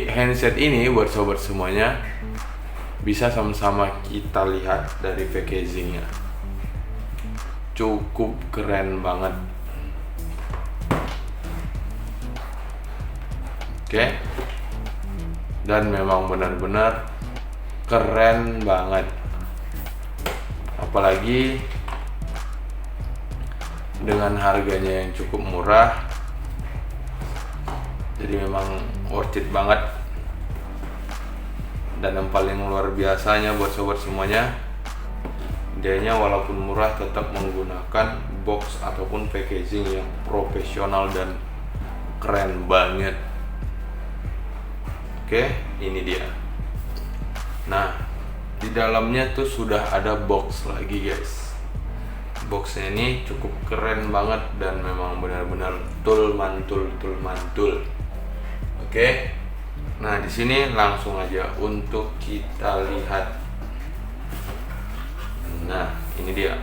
handset ini buat sobat semuanya, bisa sama-sama kita lihat dari packagingnya, cukup keren banget. Oke. Dan memang benar-benar keren banget. apalagi dengan harganya yang cukup murah, jadi memang worth it banget. Dan yang paling luar biasanya buat sobat semuanya, dianya walaupun murah tetap menggunakan box ataupun packaging yang profesional dan keren banget. Oke, ini dia. Nah, di dalamnya tuh sudah ada box lagi guys. Boxnya ini cukup keren banget dan memang benar-benar tul mantul. Oke. Nah, di sini langsung aja untuk kita lihat. Nah, ini dia.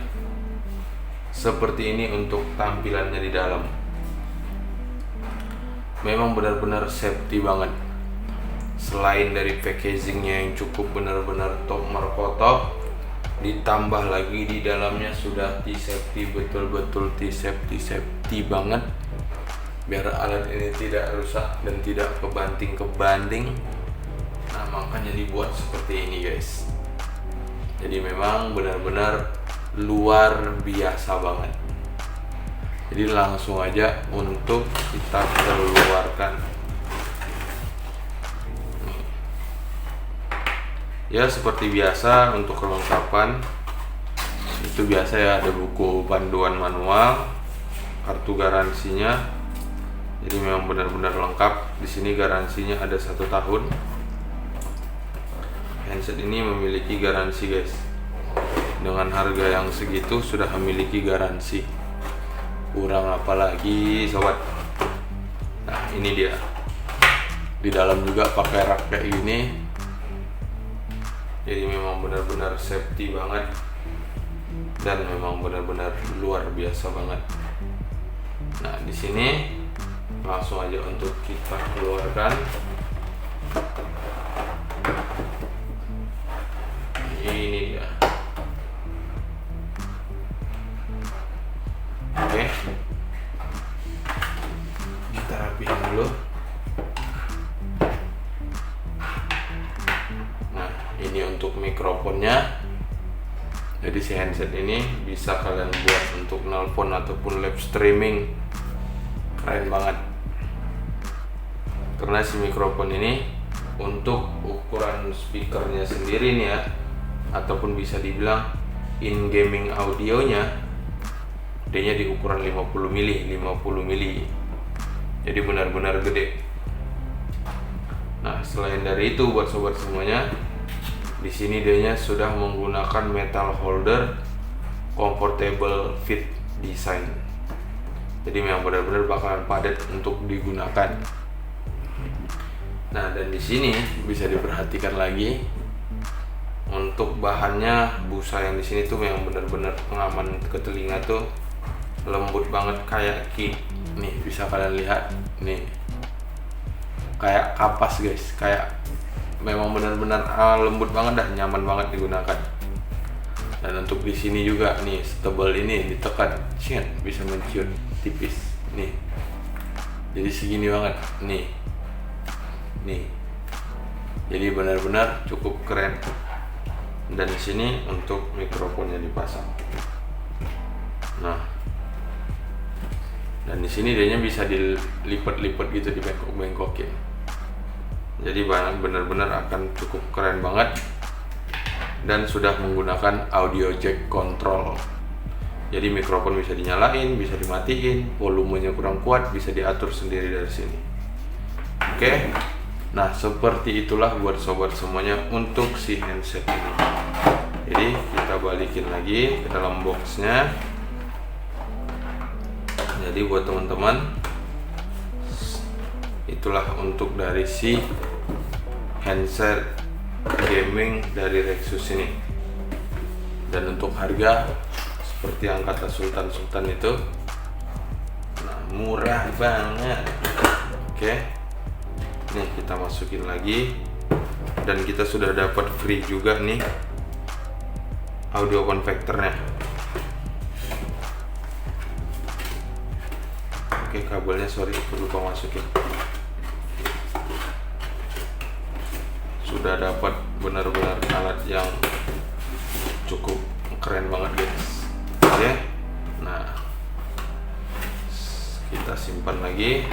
Seperti ini untuk tampilannya di dalam. Memang benar-benar safety banget. Selain dari packagingnya yang cukup benar-benar top markotop, ditambah lagi di dalamnya sudah T-safety, betul-betul T-safety banget, biar alat ini tidak rusak dan tidak kebanting. Nah, makanya dibuat seperti ini guys. Jadi memang benar-benar luar biasa banget. Jadi langsung aja untuk kita keluarkan. Ya, seperti biasa untuk kelengkapan itu biasa ya, ada buku panduan manual, kartu garansinya. Jadi memang benar-benar lengkap. Di sini garansinya ada 1 tahun. Handset ini memiliki garansi guys. Dengan harga yang segitu sudah memiliki garansi. Kurang apa lagi sobat? Nah, ini dia. Di dalam juga pakai rak kayak gini. Jadi memang benar-benar safety banget dan memang benar-benar luar biasa banget. Nah, di sini langsung aja untuk kita keluarkan. Ini dia. Oke, kita rapiin dulu. Nah, ini untuk mikrofonnya. Jadi si handset ini bisa kalian buat untuk nelpon ataupun live streaming. Keren banget. Karena si mikrofon ini untuk ukuran speakernya sendiri nih ya, ataupun bisa dibilang in gaming audionya, D-nya di ukuran 50 mili. Jadi benar-benar gede. Nah, selain dari itu buat sobat semuanya, di sini D-nya sudah menggunakan metal holder comfortable fit design. Jadi memang benar-benar bakalan padat untuk digunakan. Nah, dan di sini bisa diperhatikan lagi untuk bahannya, busa yang di sini tuh memang benar-benar pengaman ke telinga tuh lembut banget kayak nih, bisa kalian lihat nih, kayak kapas guys, kayak memang benar-benar lembut banget dah, nyaman banget digunakan. Dan untuk di sini juga nih, setebal ini ditekan, bisa menciut tipis nih. Jadi segini banget nih. Jadi benar-benar cukup keren. Dan di sini untuk mikrofonnya dipasang. Nah, dan di sini dia bisa dilipat-lipat gitu, dibengkok-bengkokin. Jadi benar-benar akan cukup keren banget. Dan sudah menggunakan audio jack control. Jadi mikrofon bisa dinyalain, bisa dimatiin, volumenya kurang kuat bisa diatur sendiri dari sini. Oke. Nah, seperti itulah buat sobat semuanya untuk si handset ini. Jadi kita balikin lagi ke dalam boxnya. Jadi buat teman-teman, itulah untuk dari si handset gaming dari Rexus ini. Dan untuk harga seperti yang kata Sultan itu, nah, murah banget. Oke. Nih, kita masukin lagi. Dan kita sudah dapat free juga nih audio converternya. Oke, kabelnya sorry lupa masukin. Sudah dapat benar-benar alat yang cukup keren banget guys. Oke, nah kita simpan lagi.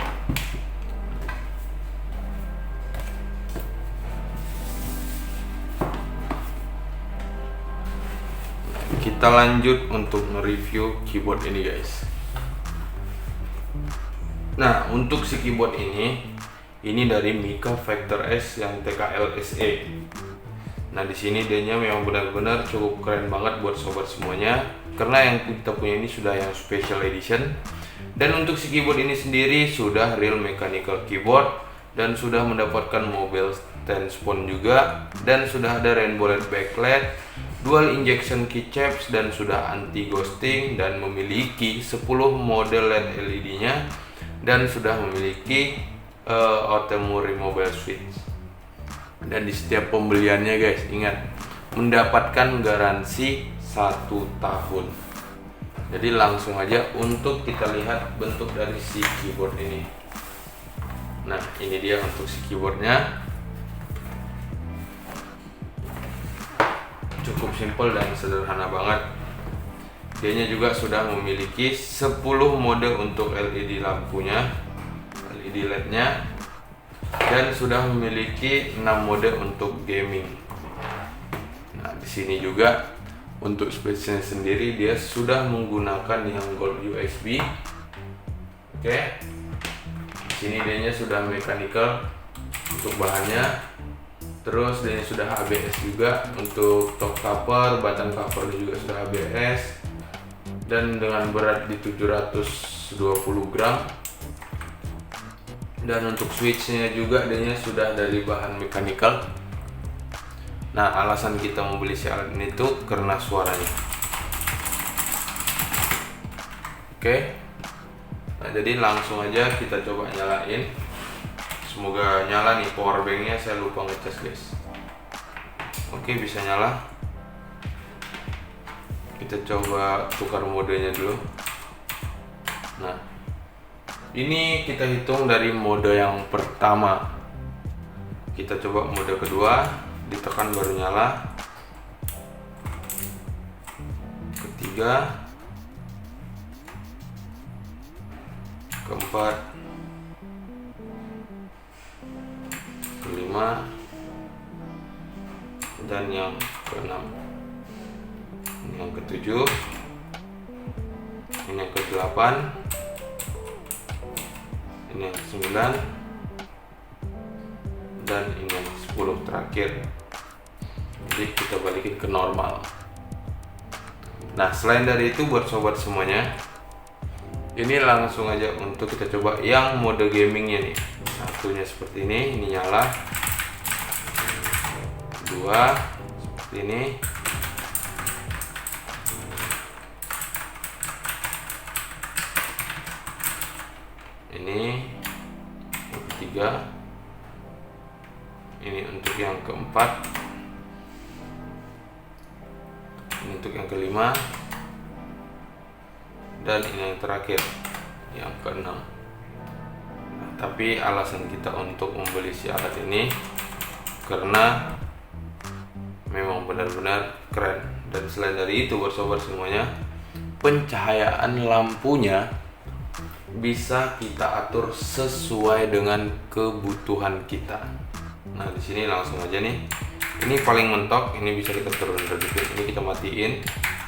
Kita lanjut untuk nge-review keyboard ini guys. Nah, untuk si keyboard ini dari Mica Factor S yang TKL SE. Nah, di sini dia memang benar-benar cukup keren banget buat sobat semuanya, karena yang kita punya ini sudah yang special edition. Dan untuk si keyboard ini sendiri sudah real mechanical keyboard dan sudah mendapatkan mobile stand phone juga, dan sudah ada rainbow LED backlight, dual injection keycaps, dan sudah anti ghosting, dan memiliki 10 model LED-nya, dan sudah memiliki auto removable switch. Dan di setiap pembeliannya guys, ingat mendapatkan garansi 1 tahun. Jadi langsung aja untuk kita lihat bentuk dari si keyboard ini. Nah, ini dia untuk si keyboardnya. Cukup simple dan sederhana banget. Dianya juga sudah memiliki 10 mode untuk LED lampunya, LED LED-nya, dan sudah memiliki 6 mode untuk gaming. Nah, di sini juga untuk space-nya sendiri dia sudah menggunakan yang Gold USB. Oke. Di sini dianya sudah mechanical untuk bahannya. Terus dia sudah ABS juga untuk top cover, button cover juga sudah ABS, dan dengan berat di 720 gram. Dan untuk switchnya juga dia sudah dari bahan mechanical. Nah, alasan kita membeli si alat ini tuh karena suaranya. Oke. Nah, jadi langsung aja kita coba nyalain. Semoga nyala nih, power banknya saya lupa ngecas guys. Oke, bisa nyala. Kita coba tukar modenya dulu. Nah, ini kita hitung dari mode yang pertama. Kita coba mode kedua, ditekan baru nyala. Ketiga, keempat, kelima, dan yang keenam. Ini yang ketujuh, ini yang kedelapan, ini yang ke-9, dan ini yang 10 terakhir. Jadi kita balikin ke normal. Nah, selain dari itu buat sobat semuanya, ini langsung aja untuk kita coba yang mode gamingnya nih. Satunya seperti ini nyala. Dua seperti ini. Ini yang ketiga. Ini untuk yang keempat. Ini untuk yang kelima. Dan ini yang terakhir, yang keenam. Nah, tapi alasan kita untuk membeli si alat ini karena memang benar-benar keren. Dan selain dari itu buat sobat semuanya, pencahayaan lampunya bisa kita atur sesuai dengan kebutuhan kita. Nah, di sini langsung aja nih. Ini paling mentok, ini bisa kita turun sedikit. Ini kita matiin,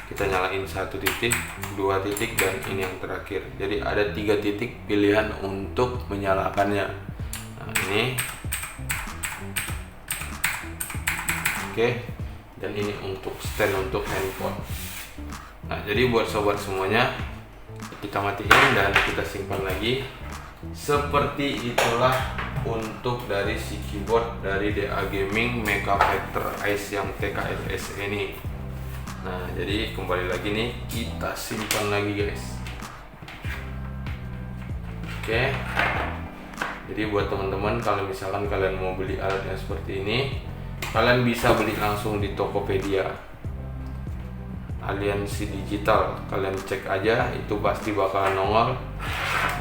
kita nyalain 1 titik, 2 titik, dan ini yang terakhir. Jadi ada 3 titik pilihan untuk menyalakannya. Nah, ini oke. Dan ini untuk stand untuk handphone. Nah, jadi buat sobat semuanya, kita matiin dan kita simpan lagi. Seperti itulah untuk dari si keyboard dari DA Gaming Mica Factor S yang TKLS ini. Nah, jadi kembali lagi nih, kita simpan lagi guys. Oke. Jadi buat teman-teman, kalau misalkan kalian mau beli alat yang seperti ini, kalian bisa beli langsung di Tokopedia, Aliansi Digital. Kalian cek aja, itu pasti bakalan nongol.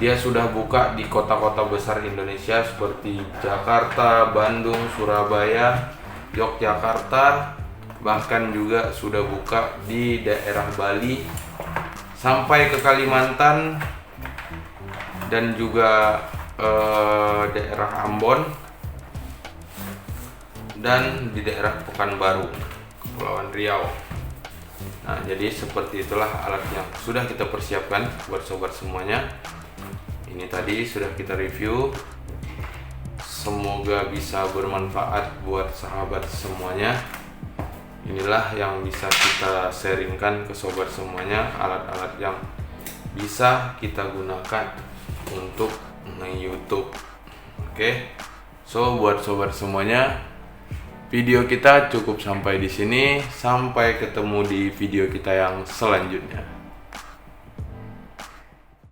Dia sudah buka di kota-kota besar Indonesia seperti Jakarta, Bandung, Surabaya, Yogyakarta, bahkan juga sudah buka di daerah Bali sampai ke Kalimantan dan juga daerah Ambon dan di daerah Pekanbaru, Kepulauan Riau. Nah, jadi seperti itulah alat yang sudah kita persiapkan buat sobat semuanya. Ini tadi sudah kita review. Semoga bisa bermanfaat buat sahabat semuanya. Inilah yang bisa kita sharingkan ke sobat semuanya, alat-alat yang bisa kita gunakan untuk nge-YouTube. Oke. So, buat sobat semuanya, video kita cukup sampai di sini. Sampai ketemu di video kita yang selanjutnya.